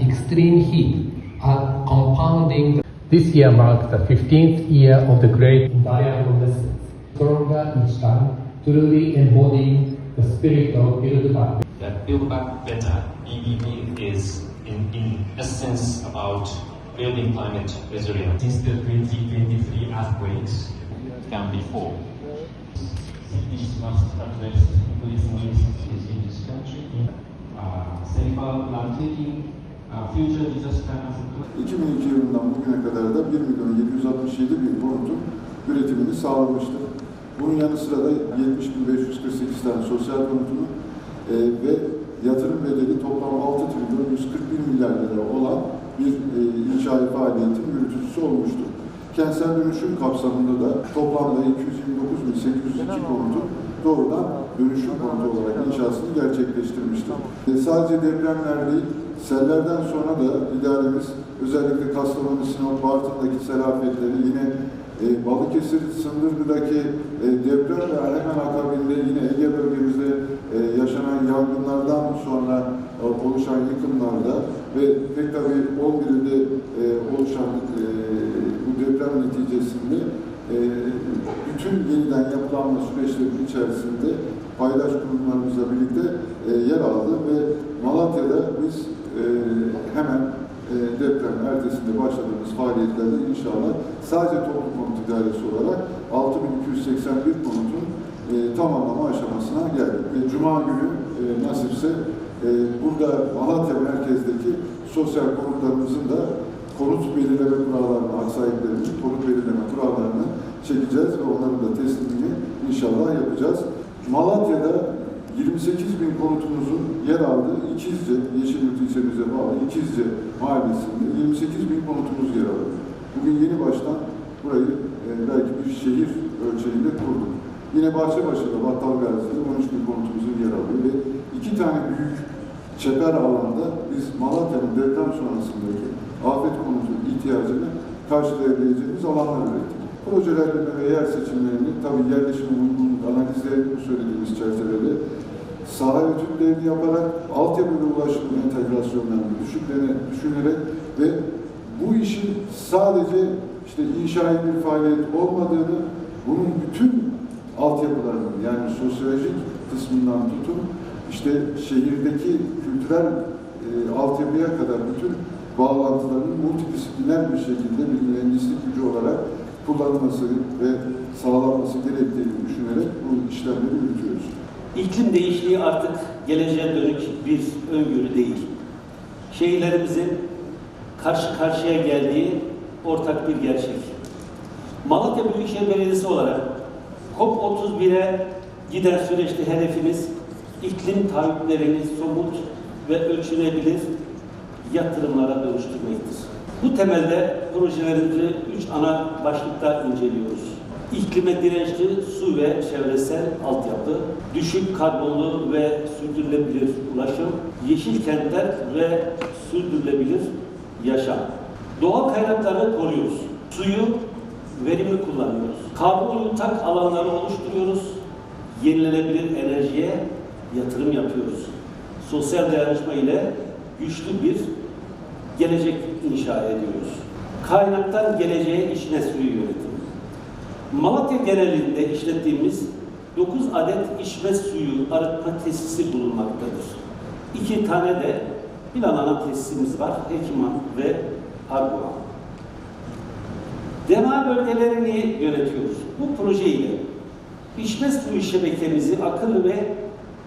extreme heat are compounding. This year marks the 15th year of the Great Invariable Lessons. Stronger each time, truly embodying the spirit of Build Back. That Build Back Better, BBB, is in essence about building climate resilience. Since the 2023 earthquakes than before, cities must address increasing risks in this country. Safer land taking, future disaster. 2002 yılından bugüne kadar da 1.767.000 konutun üretimini sağlamıştır. Bunun yanı sıra da 70.548 tane sosyal konutunu ve yatırım bedeli toplam 6.141 milyar lira olan bir inşaat faaliyetin yürütücüsü olmuştur. Kentsel dönüşüm kapsamında da toplamda 229.802 konutun doğrudan dönüşüm konutu olarak inşasını gerçekleştirmiştir. Sadece depremler değil, sellerden sonra da idaremiz özellikle Kastamonu, Sinop, Bartın'daki sel afetleri, yine Balıkesir, Sındırgı'daki deprem ve hemen akabinde yine Ege bölgemizde yaşanan yangınlardan sonra oluşan yıkımlarda ve pek tabii 11'de oluşan bu deprem neticesinde bütün yeniden yapılanma süreçlerinin içerisinde paydaş kurumlarımızla birlikte yer aldı ve Malatya'da biz hemen deprem ertesinde başladığımız faaliyetlerde inşallah sadece toplum konut idaresi olarak 6.281 konutun tamamlama aşamasına geldik. Ve Cuma günü nasipse burada Malatya merkezdeki sosyal konutlarımızın da konut belirleme kurallarını, hak sahiplerinin konut belirleme kurallarını çekeceğiz ve onların da teslimini inşallah yapacağız. Malatya'da 28.000 konutumuzun yer aldığı İkizce, Yeşilyurt ilçemize bağlı İkizce mahallesinde 28.000 konutumuz yer alıyor. Bugün yeni baştan burayı belki bir şehir ölçeğinde kurduk. Yine Bahçebaşı'da, Battalgazi'de 13.000 konutumuzun yer alıyor ve 2 tane büyük çeper alanda biz Malatya'nın deprem sonrasındaki afet konutu ihtiyacını karşılayabileceğimiz alanlar ürettik. Projelerle ve yer seçimlerini tabii yerleşim uygunluk analizlerini bu söylediğimiz çerçevede saha etütlerini yaparak altyapı ve ulaşım entegrasyonlarını düşünerek ve bu işin sadece işte inşai bir faaliyet olmadığını, bunun bütün altyapılarının yani sosyolojik kısmından tutun işte şehirdeki kültürel altyapıya kadar bütün bağlantılarının multidisipliner bir şekilde bir mühendislik gücü olarak kullanılması ve sağlanması gerektiğini düşünerek bu işlemleri yürütüyoruz. İklim değişikliği artık geleceğe dönük bir öngörü değil. Şehirlerimizin karşı karşıya geldiği ortak bir gerçek. Malatya Büyükşehir Belediyesi olarak COP31'e giden süreçte hedefimiz iklim taahhütlerini somut ve ölçülebilir yatırımlara dönüştürmektir. Bu temelde projelerimizi 3 ana başlıkta inceliyoruz. İklime dirençli su ve çevresel altyapı, düşük karbonlu ve sürdürülebilir ulaşım, yeşil kentler ve sürdürülebilir yaşam. Doğal kaynakları koruyoruz. Suyu verimli kullanıyoruz. Karbon yutak alanları oluşturuyoruz. Yenilenebilir enerjiye yatırım yapıyoruz. Sosyal dayanışma ile güçlü bir gelecek inşa ediyoruz. Kaynaktan geleceğe içme suyu yönetimi. Malatya genelinde işlettiğimiz 9 adet içme suyu arıtma tesisi bulunmaktadır. 2 tane de planlanan tesisimiz var. Hekiman ve Arguvan. DEMA bölgelerini yönetiyoruz. Bu projeyle içme suyu şebekemizi akıllı ve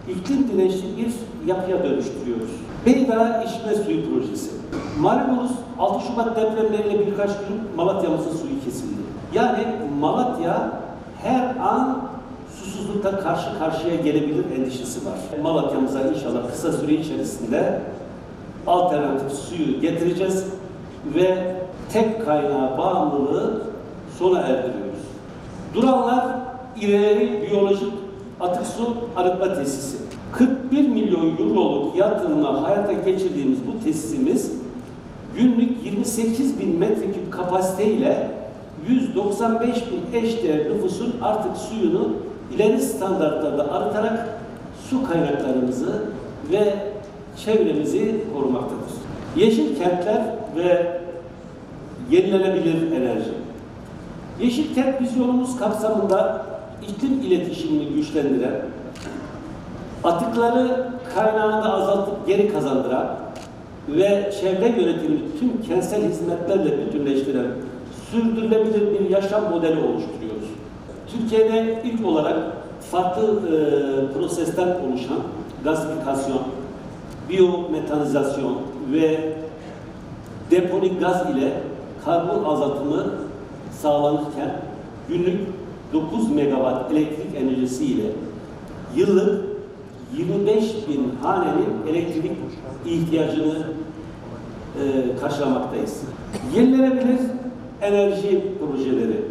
iklim dirençli bir yapıya dönüştürüyoruz. Beydağ İçme Suyu Projesi. Malumunuz 6 Şubat depremleriyle birkaç gün Malatya'mızın suyu kesildi. Yani Malatya her an susuzlukta karşı karşıya gelebilir endişesi var. Malatya'mıza inşallah kısa süre içerisinde alternatif suyu getireceğiz ve tek kaynağa bağımlılığı sona erdiriyoruz. Duranlar İleri Biyolojik Atık Su Arıtma Tesisi. 41 milyon euroluk yatırımla hayata geçirdiğimiz bu tesisimiz günlük 28 bin metreküp kapasiteyle 195 bin eşdeğer nüfusun artık suyunu ileri standartlarda arıtarak su kaynaklarımızı ve çevremizi korumaktadır. Yeşil kentler ve yenilenebilir enerji. Yeşil kent vizyonumuz kapsamında iklim iletişimini güçlendiren, atıkları kaynağında azaltıp geri kazandıran ve çevre yönetimini tüm kentsel hizmetlerle bütünleştiren sürdürülebilir bir yaşam modeli oluşturuyoruz. Türkiye'de ilk olarak farklı prosesten oluşan gasifikasyon, biyometanizasyon ve deponik gaz ile karbon azaltımı sağlanırken günlük 9 megawatt elektrik enerjisi ile yıllık 25.000 hanenin elektrik ihtiyacını karşılamaktayız. Yenilenebilir enerji projeleri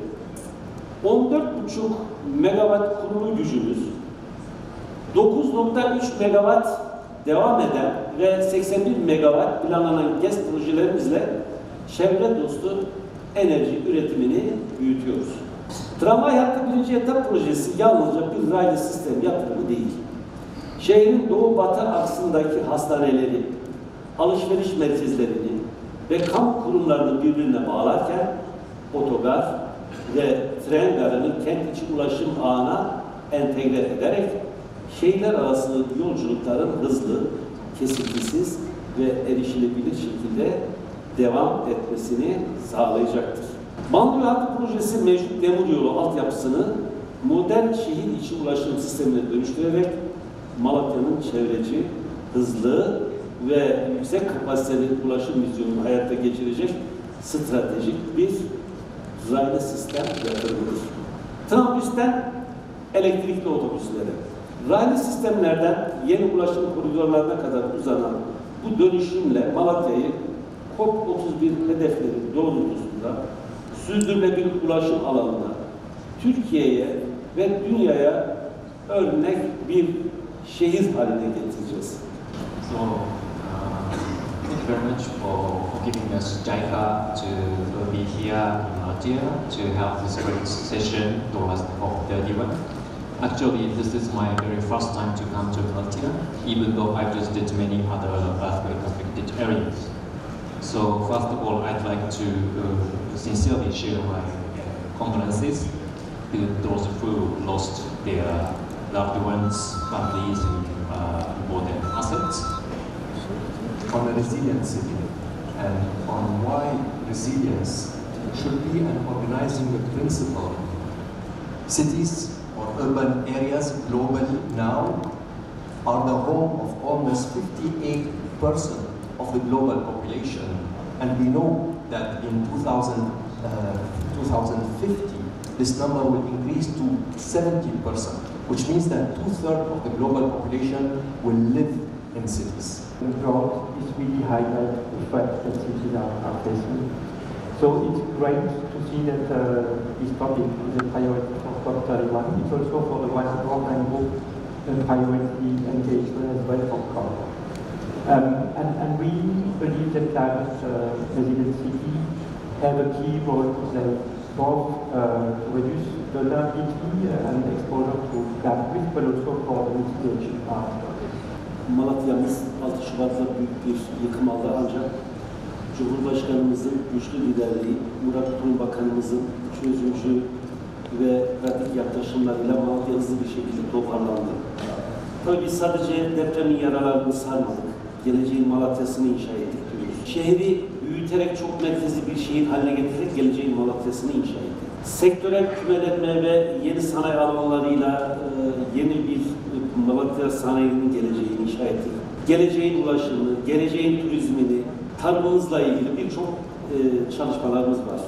14,5 megawatt kurulu gücümüz, 9,3 megawatt devam eden ve 81 megawatt planlanan GES projelerimizle çevre dostu enerji üretimini büyütüyoruz. Tramvay hattı 1. etap projesi yalnızca bir raylı sistem yatırımı değil. Şehrin doğu-batı aksındaki hastaneleri, alışveriş merkezlerini ve kamu kurumlarını birbirine bağlarken otogar ve tren garını kent içi ulaşım ağına entegre ederek şehirler arası yolculukların hızlı, kesintisiz ve erişilebilir şekilde devam etmesini sağlayacaktır. Banliyö hattı projesi mevcut demiryolu altyapısını modern şehir içi ulaşım sistemine dönüştürerek Malatya'nın çevreci, hızlı ve yüksek kapasiteli ulaşım vizyonunu hayata geçirecek stratejik bir raylı sistem yatırımıdır. Trambüsten elektrikli otobüslere, raylı sistemlerden yeni ulaşım koridorlarına kadar uzanan bu dönüşümle Malatya'yı COP31 hedefleri doğrultusunda sürdürülebilir ulaşım alanına, Türkiye'ye ve dünyaya örnek bir şehir haline getireceğiz. So, thank you very much for giving us JICA to be here in Malaysia to have this great session towards COP31. Actually, this is my very first time to come to Malaysia, even though I visited many other earthquake-affected areas. So, first of all, I'd like to sincerely share my condolences to those who lost their loved ones, families, and important assets. On the resiliency and on why resilience should be an organizing principle. Cities or urban areas globally now are the home of almost 58% of the global population, and we know that in 2050 this number will increase to 70%, which means that 2/3 of the global population will live in cities. The drought is really highlight the fact that cities are facing. So it's great to see that this topic is a priority for COP31. It's also for the One Broadband Group a priority engagement as well for COP. And we believe that climate resilient cities have a key role to play, both to reduce vulnerability and exposure to climate risk, but also for the mitigation part. Malatya'mız 6 Şubat'ta büyük bir yıkım aldı ancak Cumhurbaşkanımızın güçlü liderliği, Murat Kurum Bakanımızın çözümcü ve pratik yaklaşımlarıyla Malatya hızlı bir şekilde toparlandı. Tabii biz sadece depremin yaralarını sarmadık, geleceğin Malatya'sını inşa ettik diyoruz. Şehri büyüterek çok merkezi bir şehir haline getirerek geleceğin Malatya'sını inşa ettik. Sektörel kümelenme ve yeni sanayi alanlarıyla yeni bir Malatya sanayinin geleceğini inşa ettik. Geleceğin ulaşımını, geleceğin turizmini, tarımımızla ilgili birçok çalışmalarımız var.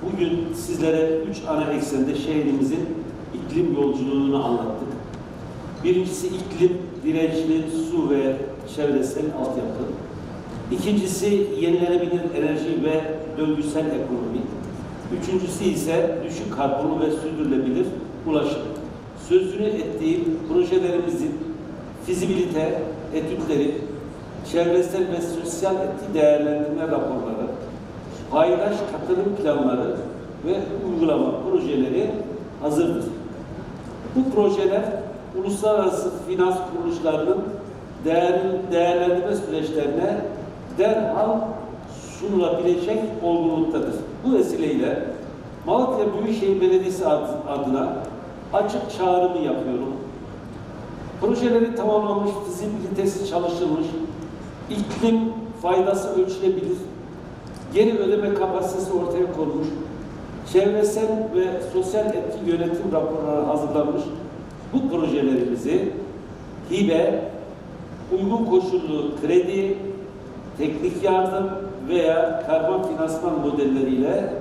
Bugün sizlere 3 ana eksende şehrimizin iklim yolculuğunu anlattık. Birincisi iklim dirençli su ve çevresel altyapı. İkincisi yenilenebilir enerji ve döngüsel ekonomi. Üçüncüsü ise düşük karbonlu ve sürdürülebilir ulaşım. Sözünü ettiğim projelerimizin fizibilite etütleri, çevresel ve sosyal etki değerlendirme raporları, paydaş katılım planları ve uygulama projeleri hazırdır. Bu projeler uluslararası finans kuruluşlarının değerlendirme süreçlerine derhal sunulabilecek olgunluktadır. Bu vesileyle Malatya Büyükşehir Belediyesi adına açık çağrımı yapıyorum. Projeleri tamamlanmış, fizibilitesi çalışılmış, iklim faydası ölçülebilir, geri ödeme kapasitesi ortaya konmuş, çevresel ve sosyal etki yönetim raporları hazırlanmış bu projelerimizi hibe, uygun koşullu kredi, teknik yardım veya karbon finansman modelleriyle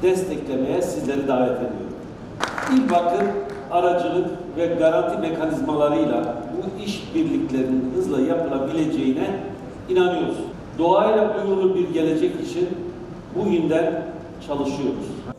desteklemeye sizleri davet ediyorum. İBAK'ın aracılık ve garanti mekanizmalarıyla bu işbirliklerinin hızla yapılabileceğine inanıyoruz. Doğayla uyumlu bir gelecek için bugünden çalışıyoruz.